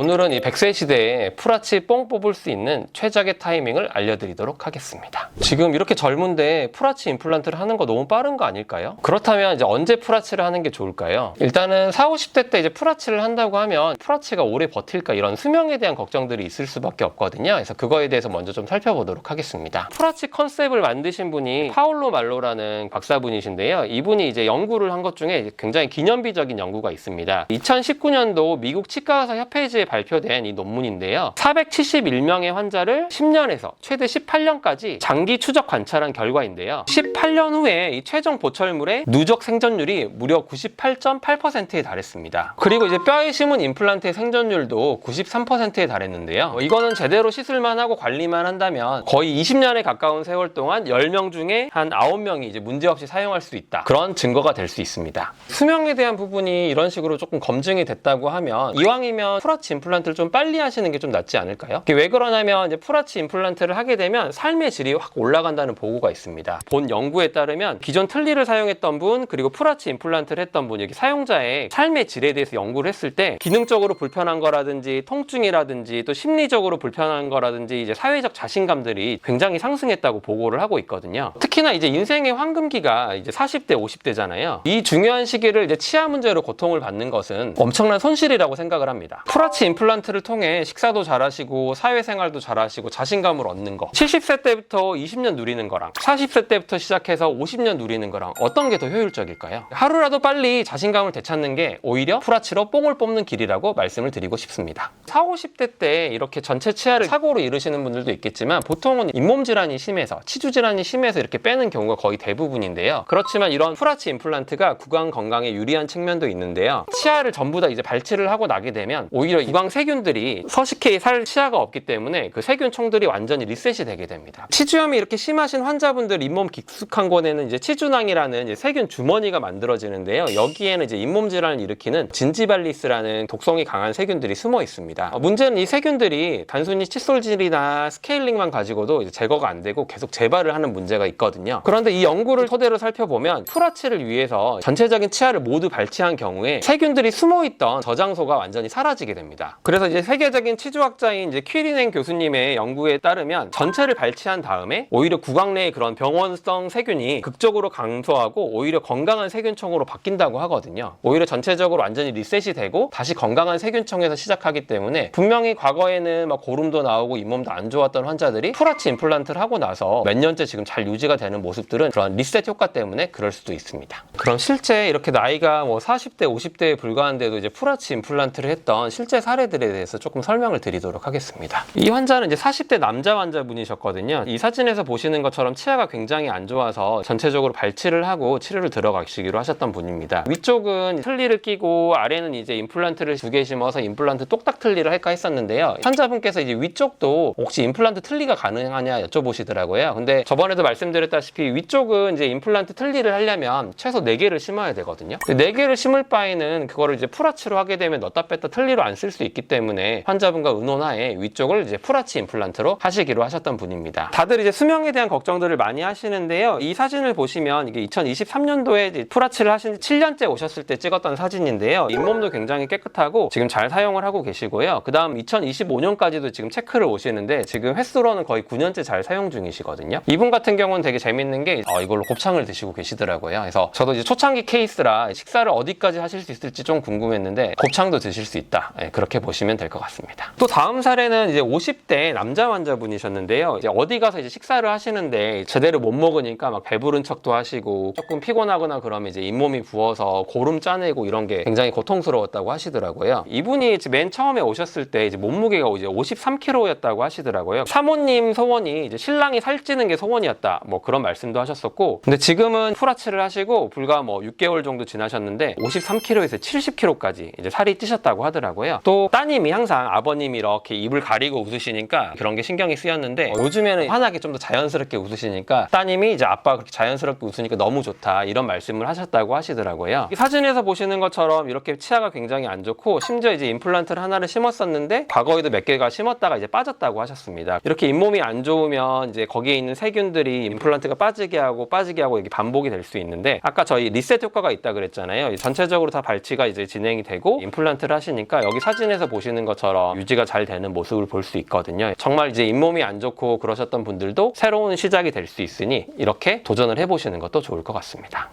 오늘은 이 100세 시대에 풀아치 뽕 뽑을 수 있는 최적의 타이밍을 알려드리도록 하겠습니다. 지금 이렇게 젊은데 풀아치 임플란트를 하는 거 너무 빠른 거 아닐까요? 그렇다면 이제 언제 풀아치를 하는 게 좋을까요? 일단은 40, 50대 때 이제 풀아치를 한다고 하면 풀아치가 오래 버틸까 이런 수명에 대한 걱정들이 있을 수밖에 없거든요. 그래서 그거에 대해서 먼저 좀 살펴보도록 하겠습니다. 풀아치 컨셉을 만드신 분이 파올로 말로라는 박사분이신데요. 이분이 이제 연구를 한 것 중에 굉장히 기념비적인 연구가 있습니다. 2019년도 미국 치과의사 협회지에 발표된 이 논문인데요. 471명의 환자를 10년에서 최대 18년까지 장기 추적 관찰한 결과인데요. 18년 후에 이 최종 보철물의 누적 생존율이 무려 98.8%에 달했습니다. 그리고 이제 뼈에 심은 임플란트의 생존율도 93%에 달했는데요. 이거는 제대로 시술만 하고 관리만 한다면 거의 20년에 가까운 세월 동안 10명 중에 한 9명이 이제 문제없이 사용할 수 있다. 그런 증거가 될 수 있습니다. 수명에 대한 부분이 이런 식으로 조금 검증이 됐다고 하면 이왕이면 풀아치 임플란트를 좀 빨리 하시는 게 좀 낫지 않을까요? 왜 그러냐면 이제 풀아치 임플란트를 하게 되면 삶의 질이 확 올라간다는 보고가 있습니다. 본 연구에 따르면 기존 틀니를 사용했던 분 그리고 풀아치 임플란트를 했던 분 여기 사용자의 삶의 질에 대해서 연구를 했을 때 기능적으로 불편한 거라든지 통증이라든지 또 심리적으로 불편한 거라든지 이제 사회적 자신감들이 굉장히 상승했다고 보고를 하고 있거든요. 특히나 이제 인생의 황금기가 이제 40대, 50대잖아요. 이 중요한 시기를 이제 치아 문제로 고통을 받는 것은 엄청난 손실이라고 생각을 합니다. 풀아치 임플란트를 통해 식사도 잘하시고 사회생활도 잘하시고 자신감을 얻는 거 70세 때부터 20년 누리는 거랑 40세 때부터 시작해서 50년 누리는 거랑 어떤 게 더 효율적일까요? 하루라도 빨리 자신감을 되찾는 게 오히려 풀아치로 뽕을 뽑는 길이라고 말씀을 드리고 싶습니다. 40, 50대 때 이렇게 전체 치아를 사고로 잃으시는 분들도 있겠지만 보통은 잇몸 질환이 심해서 치주 질환이 심해서 이렇게 빼는 경우가 거의 대부분인데요. 그렇지만 이런 풀아치 임플란트가 구강 건강에 유리한 측면도 있는데요. 치아를 전부 다 이제 발치를 하고 나게 되면 오히려 구강 세균들이 서식해 살 치아가 없기 때문에 그 세균총들이 완전히 리셋이 되게 됩니다. 치주염이 이렇게 심하신 환자분들 잇몸 깊숙한 곳에는 이제 치주낭이라는 이제 세균 주머니가 만들어지는데요. 여기에는 이제 잇몸 질환을 일으키는 진지발리스라는 독성이 강한 세균들이 숨어 있습니다. 문제는 이 세균들이 단순히 칫솔질이나 스케일링만 가지고도 이제 제거가 안 되고 계속 재발을 하는 문제가 있거든요. 그런데 이 연구를 토대로 살펴보면 풀아치를 위해서 전체적인 치아를 모두 발치한 경우에 세균들이 숨어있던 저장소가 완전히 사라지게 됩니다. 그래서 이제 세계적인 치주학자인 이제 퀴리넨 교수님의 연구에 따르면 전체를 발치한 다음에 오히려 구강 내의 그런 병원성 세균이 극적으로 감소하고 오히려 건강한 세균총으로 바뀐다고 하거든요. 오히려 전체적으로 완전히 리셋이 되고 다시 건강한 세균총에서 시작하기 때문에 분명히 과거에는 막 고름도 나오고 잇몸도 안 좋았던 환자들이 풀아치 임플란트를 하고 나서 몇 년째 지금 잘 유지가 되는 모습들은 그런 리셋 효과 때문에 그럴 수도 있습니다. 그럼 실제 이렇게 나이가 뭐 40대, 50대에 불과한데도 이제 풀아치 임플란트를 했던 실제 사례들에 대해서 조금 설명을 드리도록 하겠습니다. 이 환자는 이제 40대 남자 환자분이셨거든요. 이 사진에서 보시는 것처럼 치아가 굉장히 안 좋아서 전체적으로 발치를 하고 치료를 들어가시기로 하셨던 분입니다. 위쪽은 틀니를 끼고 아래는 이제 임플란트를 2개 심어서 임플란트 똑딱 틀니를 할까 했었는데요. 환자분께서 이제 위쪽도 혹시 임플란트 틀니가 가능하냐 여쭤보시더라고요. 근데 저번에도 말씀드렸다시피 위쪽은 이제 임플란트 틀니를 하려면 최소 4개를 심어야 되거든요. 4개를 심을 바에는 그거를 이제 풀아치로 하게 되면 넣다 뺐다 틀니로 안 쓸 수 있기 때문에 환자분과 의논하에 위쪽을 이제 풀아치 임플란트로 하시기로 하셨던 분입니다. 다들 이제 수명에 대한 걱정들을 많이 하시는데요. 이 사진을 보시면 이게 2023년도에 풀아치를 하신 7년째 오셨을 때 찍었던 사진인데요. 잇몸도 굉장히 깨끗하고 지금 잘 사용을 하고 계시고요. 그 다음 2025년까지도 지금 체크를 오시는데 지금 횟수로는 거의 9년째 잘 사용 중이시거든요. 이분 같은 경우는 되게 재밌는 게 이걸로 곱창을 드시고 계시더라고요. 그래서 저도 이제 초창기 케이스라 식사를 어디까지 하실 수 있을지 좀 궁금했는데 곱창도 드실 수 있다. 그렇게 보시면 될 것 같습니다. 또 다음 사례는 이제 50대 남자 환자분이셨는데요. 이제 어디 가서 이제 식사를 하시는데 제대로 못 먹으니까 막 배부른 척도 하시고 조금 피곤하거나 그러면 이제 잇몸이 부어서 고름 짜내고 이런 게 굉장히 고통스러웠다고 하시더라고요. 이분이 맨 처음에 오셨을 때 이제 몸무게가 이제 53kg였다고 하시더라고요. 사모님 소원이 이제 신랑이 살찌는 게 소원이었다. 뭐 그런 말씀도 하셨었고, 근데 지금은 풀아치를 하시고 불과 뭐 6개월 정도 지나셨는데 53kg에서 70kg까지 이제 살이 찌셨다고 하더라고요. 또 따님이 항상 아버님이 이렇게 입을 가리고 웃으시니까 그런 게 신경이 쓰였는데 요즘에는 환하게 좀 더 자연스럽게 웃으시니까 따님이 이제 아빠가 그렇게 자연스럽게 웃으니까 너무 좋다 이런 말씀을 하셨다고 하시더라고요. 이 사진에서 보시는 것처럼 이렇게 치아가 굉장히 안 좋고 심지어 이제 임플란트를 하나를 심었었는데 과거에도 몇 개가 심었다가 이제 빠졌다고 하셨습니다. 이렇게 잇몸이 안 좋으면 이제 거기에 있는 세균들이 임플란트가 빠지게 하고 이게 반복이 될 수 있는데 아까 저희 리셋 효과가 있다 그랬잖아요. 전체적으로 다 발치가 이제 진행이 되고 임플란트를 하시니까 여기 사진에 화면에서 보시는 것처럼 유지가 잘 되는 모습을 볼 수 있거든요. 정말 이제 잇몸이 안 좋고 그러셨던 분들도 새로운 시작이 될 수 있으니 이렇게 도전을 해보시는 것도 좋을 것 같습니다.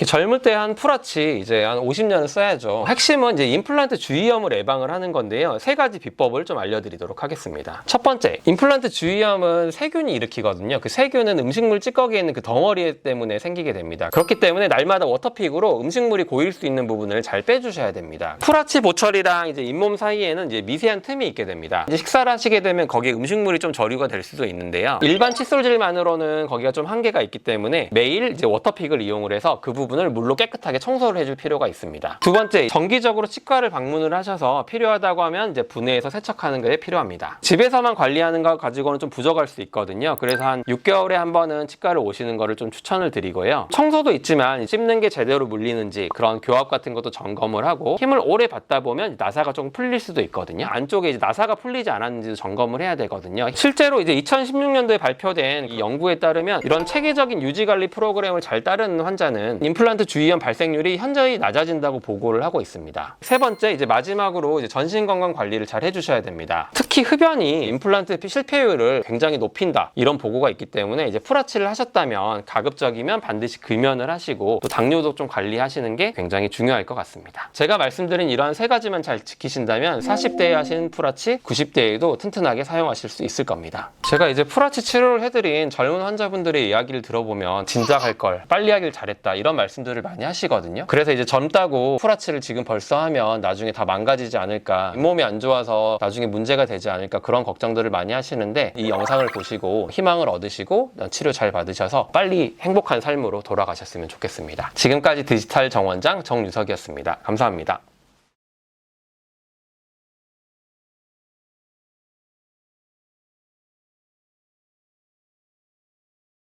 젊을 때 한 풀아치 이제 한 50년은 써야죠. 핵심은 이제 임플란트 주위염을 예방을 하는 건데요. 3가지 비법을 좀 알려드리도록 하겠습니다. 첫 번째, 임플란트 주위염은 세균이 일으키거든요. 그 세균은 음식물 찌꺼기에 있는 그 덩어리 때문에 생기게 됩니다. 그렇기 때문에 날마다 워터픽으로 음식물이 고일 수 있는 부분을 잘 빼주셔야 됩니다. 풀아치 보철이랑 이제 잇몸 사이에는 이제 미세한 틈이 있게 됩니다. 이제 식사를 하시게 되면 거기에 음식물이 좀 저류가 될 수도 있는데요. 일반 칫솔질만으로는 거기가 좀 한계가 있기 때문에 매일 이제 워터픽을 이용을 해서 그 부분을 물로 깨끗하게 청소를 해줄 필요가 있습니다. 두 번째, 정기적으로 치과를 방문을 하셔서 필요하다고 하면 이제 분해해서 세척하는 게 필요합니다. 집에서만 관리하는 거 가지고는 좀 부족할 수 있거든요. 그래서 한 6개월에 한 번은 치과를 오시는 거를 좀 추천을 드리고요. 청소도 있지만 씹는 게 제대로 물리는지 그런 교합 같은 것도 점검을 하고 힘을 오래 받다 보면 나사가 좀 풀릴 수도 있거든요. 안쪽에 이제 나사가 풀리지 않았는지도 점검을 해야 되거든요. 실제로 이제 2016년도에 발표된 이 연구에 따르면 이런 체계적인 유지관리 프로그램을 잘 따르는 환자는 임플란트 주위염 발생률이 현저히 낮아진다고 보고를 하고 있습니다. 세 번째, 이제 마지막으로 이제 전신 건강 관리를 잘 해주셔야 됩니다. 특히 흡연이 임플란트 실패율을 굉장히 높인다, 이런 보고가 있기 때문에 이제 풀아치를 하셨다면 가급적이면 반드시 금연을 하시고 또 당뇨도 좀 관리하시는 게 굉장히 중요할 것 같습니다. 제가 말씀드린 이러한 3가지만 잘 지키신다면 40대에 하신 풀아치 90대에도 튼튼하게 사용하실 수 있을 겁니다. 제가 이제 풀아치 치료를 해드린 젊은 환자분들의 이야기를 들어보면 진작 할 걸, 빨리 하길 잘했다, 이런 말씀들을 많이 하시거든요. 그래서 이제 젊다고 풀아치를 지금 벌써 하면 나중에 다 망가지지 않을까, 잇몸이 안 좋아서 나중에 문제가 되지 않을까, 그런 걱정들을 많이 하시는데 이 영상을 보시고 희망을 얻으시고 치료 잘 받으셔서 빨리 행복한 삶으로 돌아가셨으면 좋겠습니다. 지금까지 디지털 정원장 정유석이었습니다. 감사합니다.